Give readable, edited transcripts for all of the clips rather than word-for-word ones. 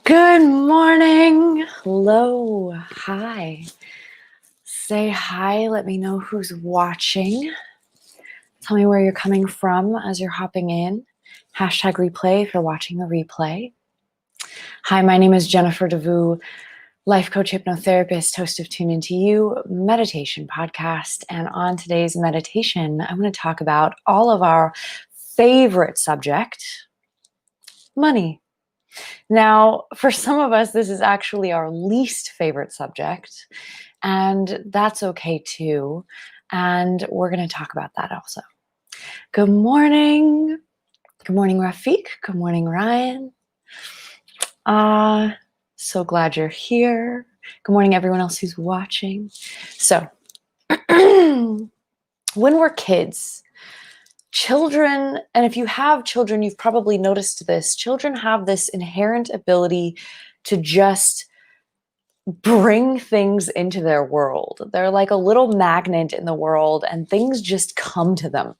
Good morning. Hello. Hi. Say hi. Let me know who's watching. Tell me where you're coming from as you're hopping in. Hashtag replay if you're watching the replay. Hi, my name is Jennifer DeVoe, life coach, hypnotherapist, host of Tune Into You meditation podcast. And on today's meditation, I'm going to talk about all of our favorite subject, money. Now, for some of us, this is actually our least favorite subject, and that's okay too. And we're going to talk about that also. Good morning. Good morning, Rafiq. Good morning, Ryan. So glad you're here. Good morning, everyone else who's watching. So, when we're kids, children, and if you have children, you've probably noticed this, children have this inherent ability to just bring things into their world. They're like a little magnet in the world and things just come to them.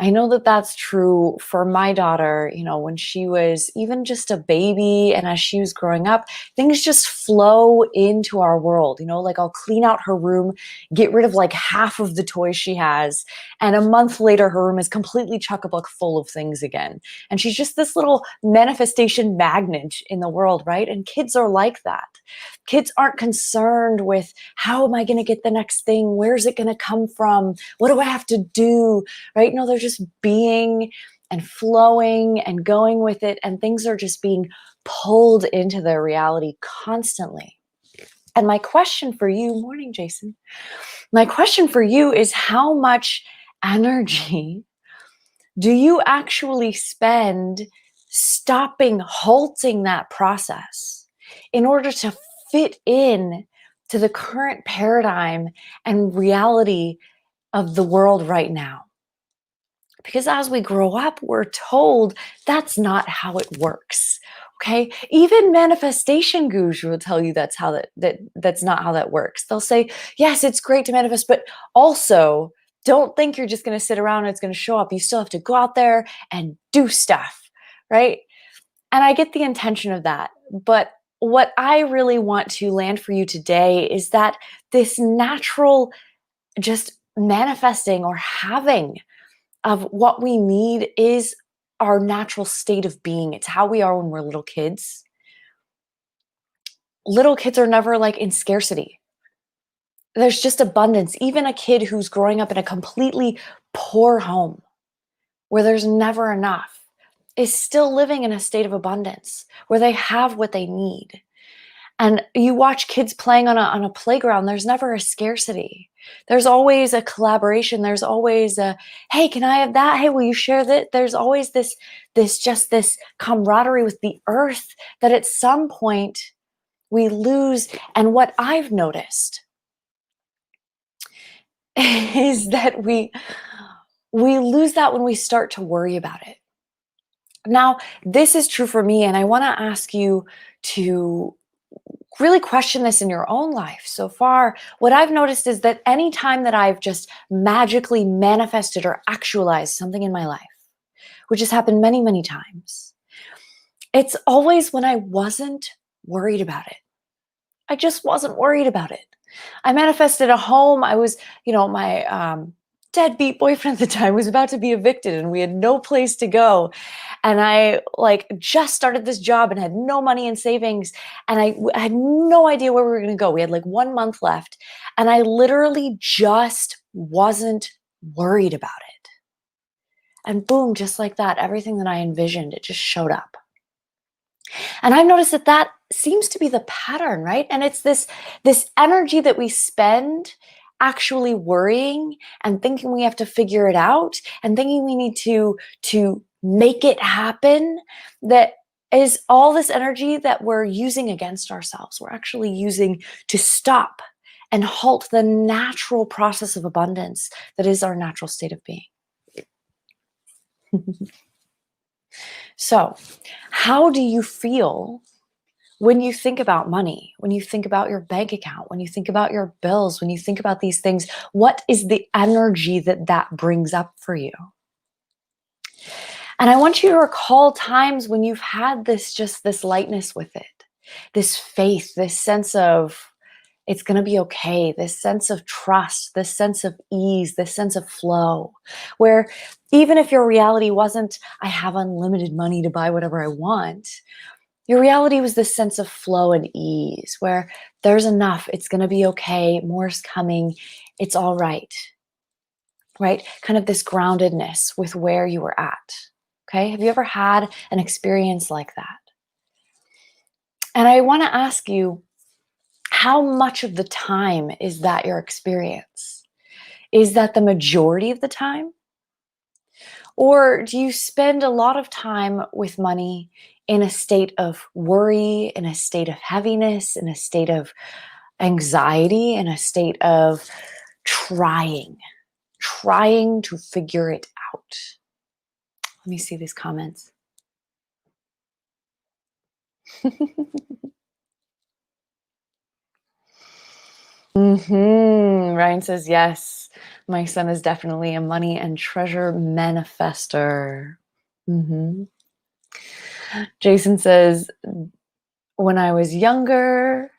I know that that's true for my daughter, when she was even just a baby and as she was growing up, things just flow into our world. Like I'll clean out her room, get rid of like half of the toys she has, and a month later her room is completely chock-a-block full of things again. And she's just this little manifestation magnet in the world, right? And kids are like that. Kids aren't concerned with how am I going to get the next thing? Where's it going to come from? What do I have to do? Right? No, they're just being and flowing and going with it, and things are just being pulled into their reality constantly. And my question for you, morning, Jason, my question for you is how much energy do you actually spend halting that process in order to fit in to the current paradigm and reality of the world right now? Because as we grow up, we're told that's not how it works. Okay, even manifestation gurus will tell you that's not how that works. They'll say, yes, it's great to manifest, but also don't think you're just going to sit around and it's going to show up. You still have to go out there and do stuff, right? And I get the intention of that, but what I really want to land for you today is that this natural just manifesting or having of what we need is our natural state of being. It's how we are when we're little kids. Little kids are never like in scarcity. There's just abundance. Even a kid who's growing up in a completely poor home where there's never enough is still living in a state of abundance where they have what they need. And you watch kids playing on a playground, there's never a scarcity. There's always a collaboration. There's always a, hey, can I have that? Hey, will you share that? There's always this camaraderie with the earth that at some point we lose. And what I've noticed is that we lose that when we start to worry about it. Now, this is true for me, and I want to ask you to really question this in your own life. So far, what I've noticed is that any time that I've just magically manifested or actualized something in my life, which has happened many, many times, it's always when I wasn't worried about it. I just wasn't worried about it. I manifested a home. I was, my deadbeat boyfriend at the time was about to be evicted and we had no place to go. And I just started this job and had no money in savings. And I had no idea where we were going to go. We had 1 month left. And I literally just wasn't worried about it. And boom, just like that, everything that I envisioned, it just showed up. And I've noticed that seems to be the pattern, right? And it's this energy that we spend actually worrying and thinking we have to figure it out and thinking we need to make it happen, that is all this energy that we're using against ourselves. We're actually using to stop and halt the natural process of abundance that is our natural state of being. So, how do you feel when you think about money, when you think about your bank account, when you think about your bills, when you think about these things? What is the energy that brings up for you? And I want you to recall times when you've had this lightness with it, this faith, this sense of it's going to be okay, this sense of trust, this sense of ease, this sense of flow, where even if your reality wasn't, I have unlimited money to buy whatever I want, your reality was this sense of flow and ease, where there's enough, it's going to be okay, more's coming, it's all right, right? Kind of this groundedness with where you were at. Okay. Have you ever had an experience like that? And I want to ask you, how much of the time is that your experience? Is that the majority of the time? Or do you spend a lot of time with money in a state of worry, in a state of heaviness, in a state of anxiety, in a state of trying to figure it out? Let me see these comments. Ryan says, yes, my son is definitely a money and treasure manifester. Jason says, when I was younger,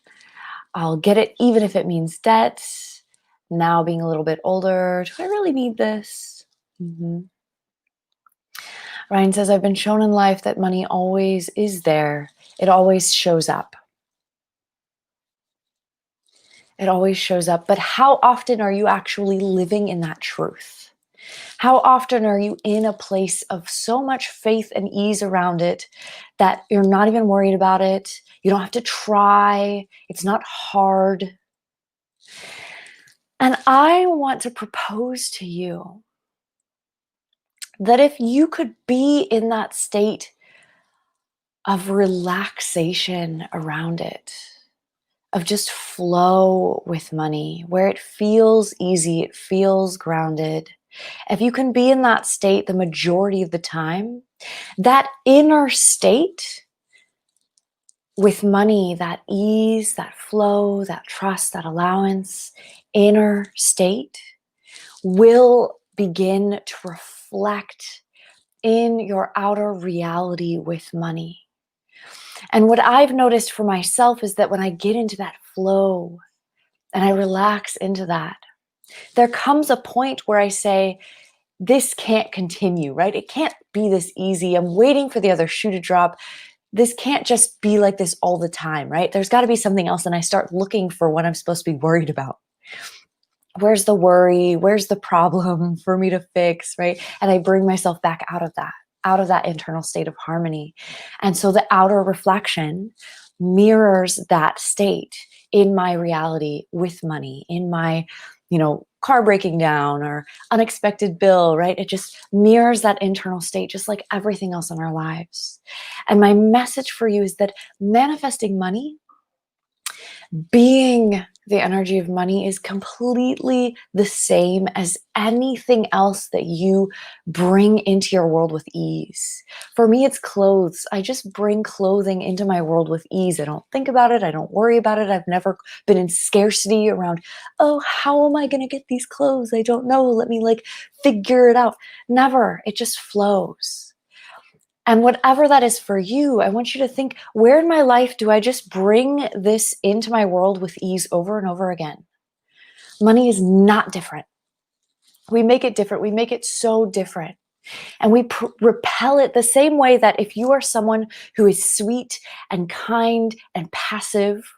I'll get it even if it means debt. Now being a little bit older, do I really need this? Ryan says, I've been shown in life that money always is there. It always shows up. It always shows up. But how often are you actually living in that truth? How often are you in a place of so much faith and ease around it that you're not even worried about it? You don't have to try. It's not hard. And I want to propose to you that if you could be in that state of relaxation around it, of just flow with money, where it feels easy, it feels grounded. If you can be in that state the majority of the time, that inner state with money, that ease, that flow, that trust, that allowance, inner state will begin to reflect in your outer reality with money. And what I've noticed for myself is that when I get into that flow and I relax into that, there comes a point where I say, this can't continue, right? It can't be this easy. I'm waiting for the other shoe to drop. This can't just be like this all the time, right? There's got to be something else. And I start looking for what I'm supposed to be worried about. Where's the worry? Where's the problem for me to fix, right? And I bring myself back out of that internal state of harmony. And so the outer reflection mirrors that state in my reality with money, in my, car breaking down or unexpected bill, right? It just mirrors that internal state, just like everything else in our lives. And my message for you is that manifesting money, being the energy of money, is completely the same as anything else that you bring into your world with ease. For me, it's clothes. I just bring clothing into my world with ease. I don't think about it. I don't worry about it. I've never been in scarcity around, oh, how am I going to get these clothes? I don't know. Let me figure it out. Never. It just flows. And whatever that is for you, I want you to think, where in my life do I just bring this into my world with ease over and over again? Money is not different. We make it different. We make it so different. And we repel it the same way that if you are someone who is sweet and kind and passive,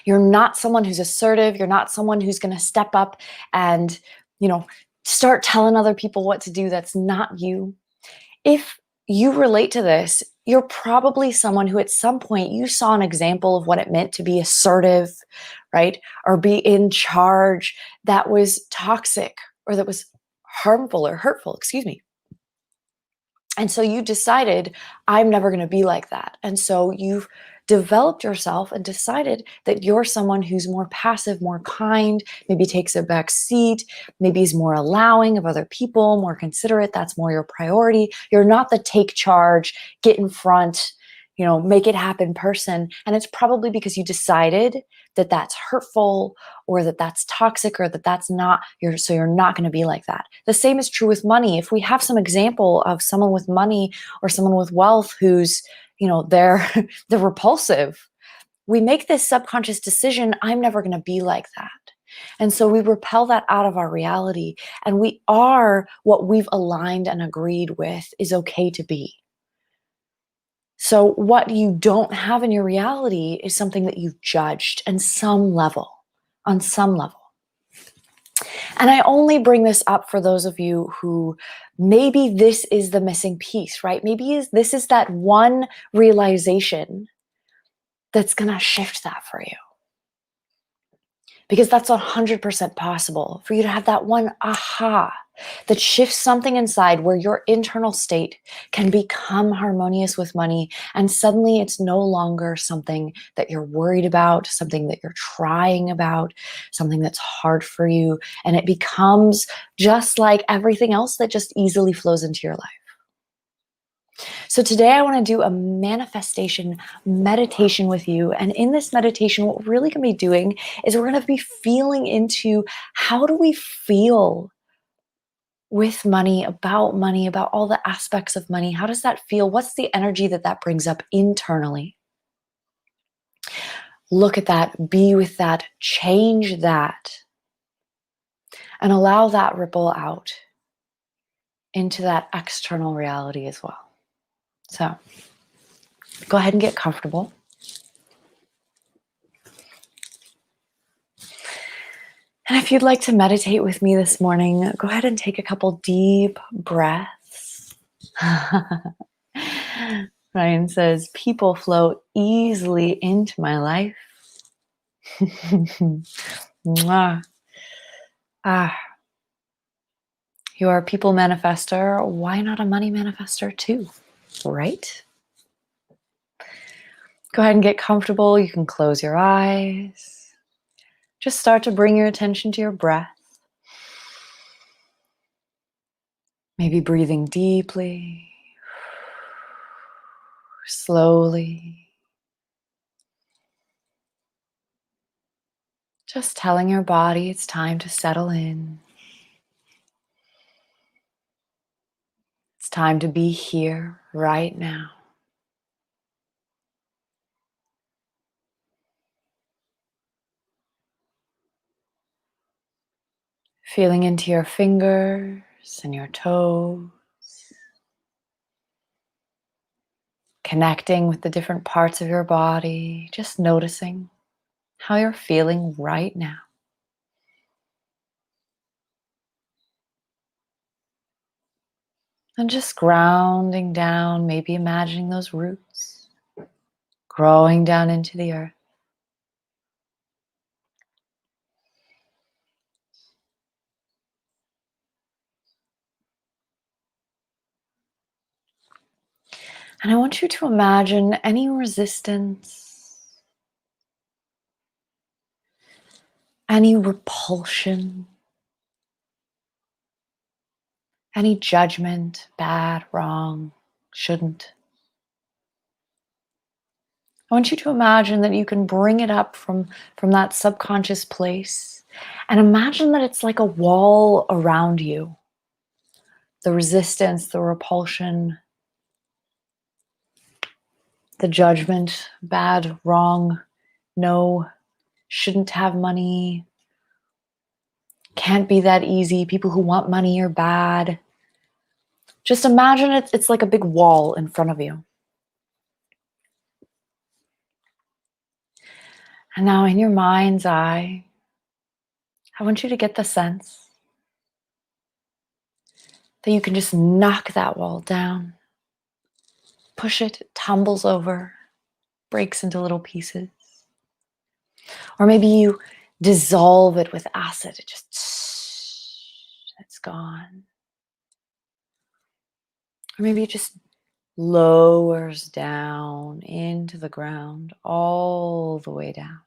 you're not someone who's assertive, you're not someone who's going to step up and, start telling other people what to do. That's not you. If you relate to this, you're probably someone who at some point you saw an example of what it meant to be assertive, right? Or be in charge that was toxic or that was harmful or hurtful, excuse me. And so you decided, I'm never going to be like that. And so you've developed yourself and decided that you're someone who's more passive, more kind, maybe takes a back seat, maybe is more allowing of other people, more considerate. That's more your priority. You're not the take charge, get in front, make it happen person. And it's probably because you decided that that's hurtful or that that's toxic or that that's not so you're not going to be like that. The same is true with money. If we have some example of someone with money or someone with wealth who's, they're they're repulsive, we make this subconscious decision, I'm never going to be like that. And so we repel that out of our reality, and we are what we've aligned and agreed with is okay to be. So what you don't have in your reality is something that you've judged on some level. And I only bring this up for those of you who maybe this is the missing piece, right? Maybe this is that one realization that's going to shift that for you. Because that's 100% possible for you to have that one aha that shifts something inside where your internal state can become harmonious with money. And suddenly it's no longer something that you're worried about, something that you're trying about, something that's hard for you. And it becomes just like everything else that just easily flows into your life. So today I want to do a manifestation meditation with you. And in this meditation, what we're really going to be doing is we're going to be feeling into how do we feel with money, about all the aspects of money. How does that feel? What's the energy that brings up internally? Look at that, be with that, change that, and allow that ripple out into that external reality as well. So go ahead and get comfortable. And if you'd like to meditate with me this morning, go ahead and take a couple deep breaths. Ryan says, people flow easily into my life. Mwah. You are a people manifestor. Why not a money manifestor too, right? Go ahead and get comfortable. You can close your eyes. Just start to bring your attention to your breath. Maybe breathing deeply, slowly. Just telling your body it's time to settle in. It's time to be here right now. Feeling into your fingers and your toes. Connecting with the different parts of your body. Just noticing how you're feeling right now. And just grounding down, maybe imagining those roots growing down into the earth. And I want you to imagine any resistance, any repulsion, any judgment, bad, wrong, shouldn't. I want you to imagine that you can bring it up from that subconscious place and imagine that it's like a wall around you. The resistance, the repulsion, the judgment, bad, wrong, no, shouldn't have money, can't be that easy, people who want money are bad. Just imagine it's like a big wall in front of you. And now in your mind's eye, I want you to get the sense that you can just knock that wall down, push it, it tumbles over, breaks into little pieces. Or maybe you dissolve it with acid, it just, it's gone. Or maybe it just lowers down into the ground, all the way down.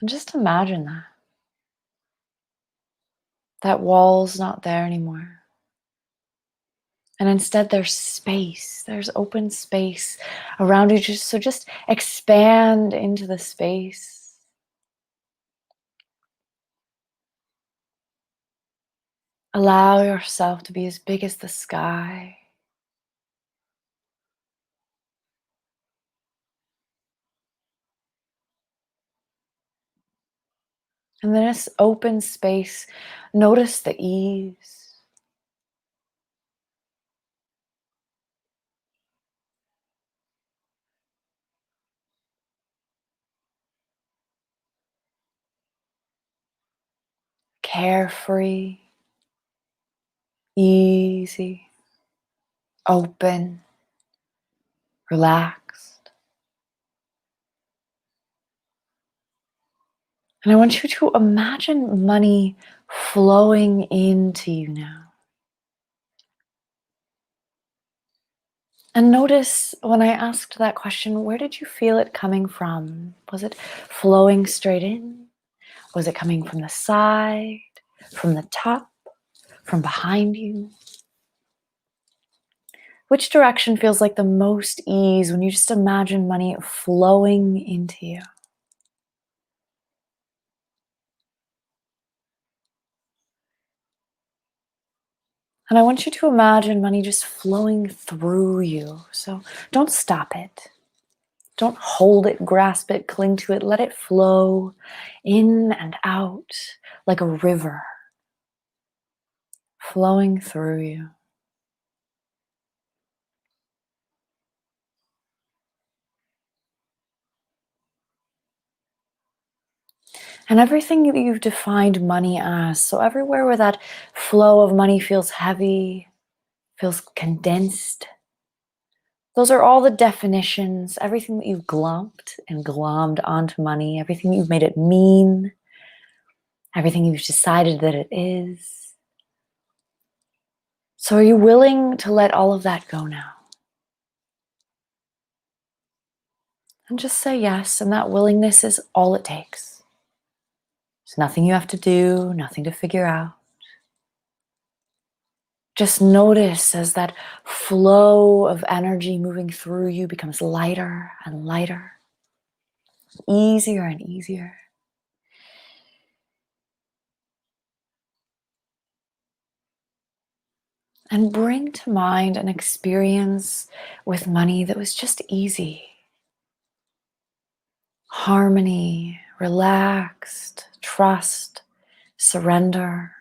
And just imagine that. That wall's not there anymore. And instead there's space. There's open space around you. Just expand into the space. Allow yourself to be as big as the sky. And in this open space, notice the ease. Carefree, easy, open, relaxed. And I want you to imagine money flowing into you now. And notice when I asked that question, where did you feel it coming from? Was it flowing straight in? Was it coming from the side, from the top, from behind you? Which direction feels like the most ease when you just imagine money flowing into you? And I want you to imagine money just flowing through you. So don't stop it. Don't hold it, grasp it, cling to it. Let it flow in and out like a river flowing through you. And everything that you've defined money as, so everywhere where that flow of money feels heavy, feels condensed, those are all the definitions, everything that you've glumped and glommed onto money, everything you've made it mean, everything you've decided that it is. So are you willing to let all of that go now? And just say yes, and that willingness is all it takes. There's nothing you have to do, nothing to figure out. Just notice as that flow of energy moving through you becomes lighter and lighter, easier and easier. And bring to mind an experience with money that was just easy. Harmony, relaxed, trust, surrender.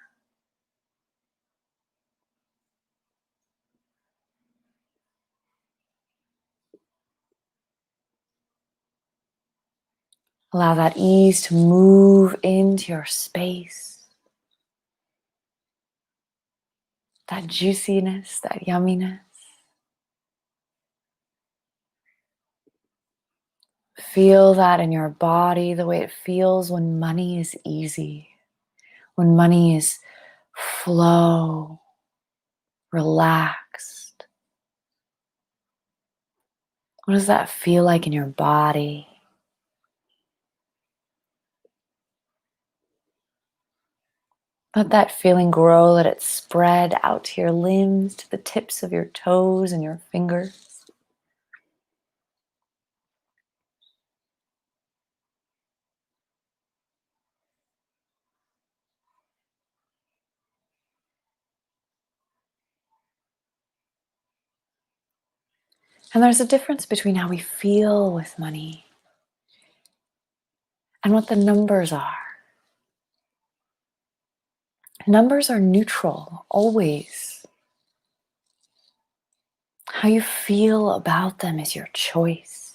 Allow that ease to move into your space. That juiciness, that yumminess. Feel that in your body, the way it feels when money is easy, when money is flow, relaxed. What does that feel like in your body? Let that feeling grow, let it spread out to your limbs, to the tips of your toes and your fingers. And there's a difference between how we feel with money and what the numbers are. Numbers are neutral, always. How you feel about them is your choice.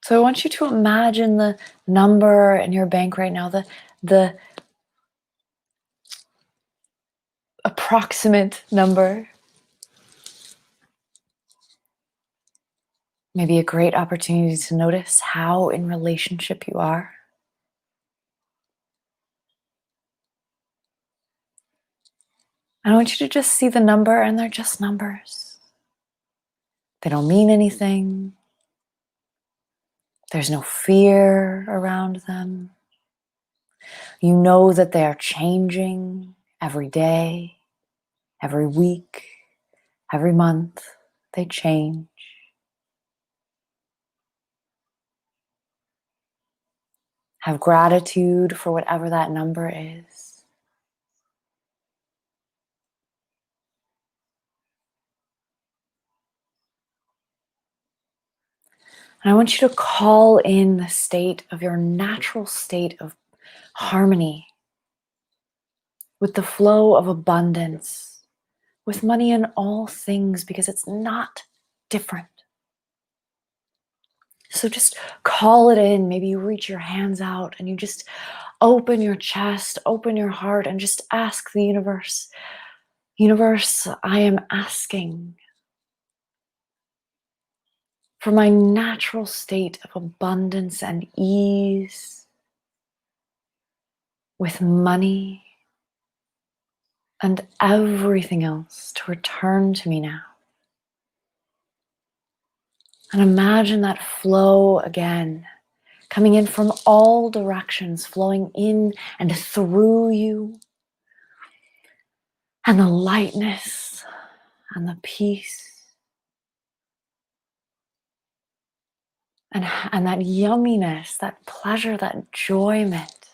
So I want you to imagine the number in your bank right now, the approximate number. Maybe a great opportunity to notice how in relationship you are. I want you to just see the number, and they're just numbers. They don't mean anything. There's no fear around them. You know that they are changing every day, every week, every month. They change. Have gratitude for whatever that number is. And I want you to call in the state of your natural state of harmony with the flow of abundance, with money in all things, because it's not different. So just call it in. Maybe you reach your hands out and you just open your chest, open your heart, and just ask the universe, universe, I am asking for my natural state of abundance and ease with money and everything else to return to me now. And imagine that flow again, coming in from all directions, flowing in and through you. And the lightness and the peace and that yumminess, that pleasure, that enjoyment.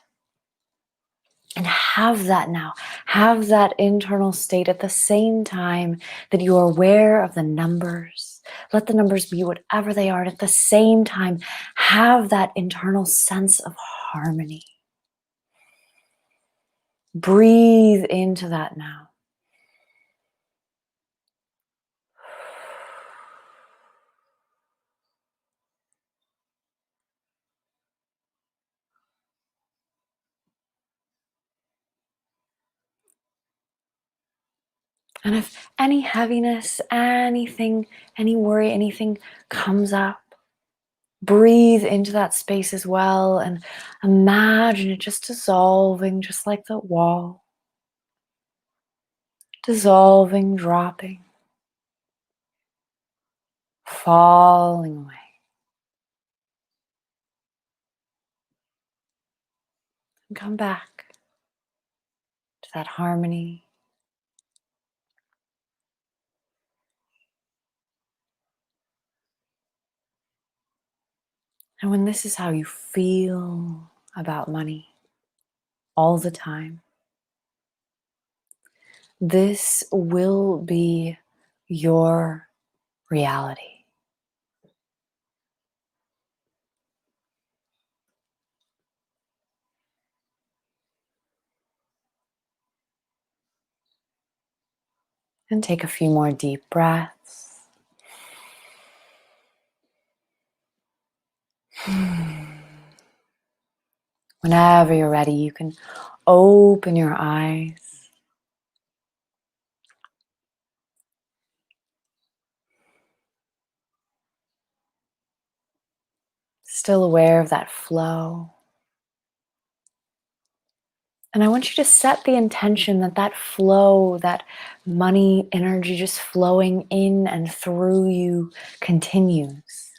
And have that now. Have that internal state at the same time that you are aware of the numbers. Let the numbers be whatever they are. And at the same time, have that internal sense of harmony. Breathe into that now. And if any heaviness, anything, any worry, anything comes up, breathe into that space as well and imagine it just dissolving, just like the wall. Dissolving, dropping, falling away. And come back to that harmony. And when this is how you feel about money all the time, this will be your reality. And take a few more deep breaths. Whenever you're ready, you can open your eyes. Still aware of that flow. And I want you to set the intention that that flow, that money energy just flowing in and through you continues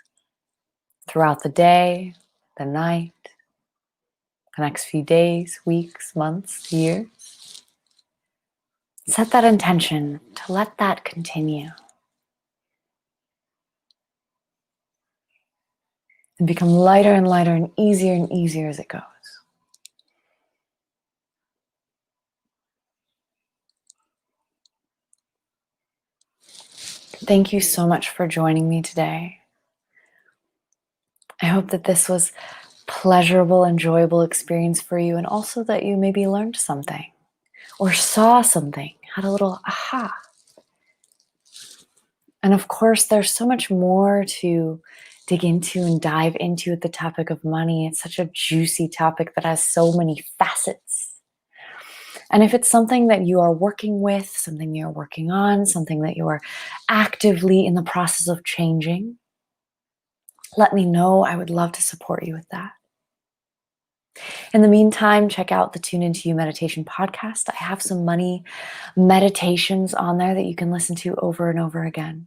throughout the day, the night, the next few days, weeks, months, years. Set that intention to let that continue and become lighter and lighter and easier as it goes. Thank you so much for joining me today. I hope that this was pleasurable, enjoyable experience for you, and also that you maybe learned something or saw something, had a little aha. And of course, there's so much more to dig into and dive into with the topic of money. It's such a juicy topic that has so many facets. And if it's something that you are working with, something you're working on, something that you are actively in the process of changing, let me know. I would love to support you with that. In the meantime, check out the Tune Into You Meditation podcast. I have some money meditations on there that you can listen to over and over again.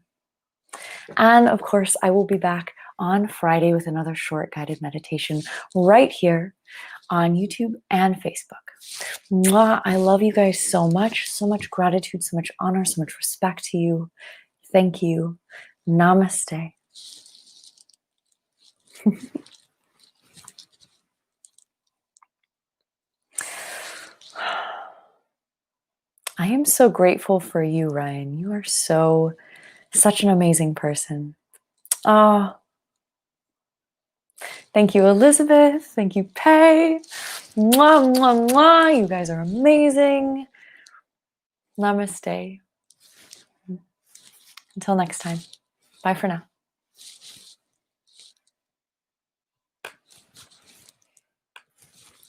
And of course, I will be back on Friday with another short guided meditation right here on YouTube and Facebook. Mwah, I love you guys so much. So much gratitude, so much honor, so much respect to you. Thank you. Namaste. I am so grateful for you, Ryan. You are such an amazing person. Oh, thank you, Elizabeth. Thank you, Pei. Mwah, mwah, mwah. You guys are amazing. Namaste. Until next time. Bye for now.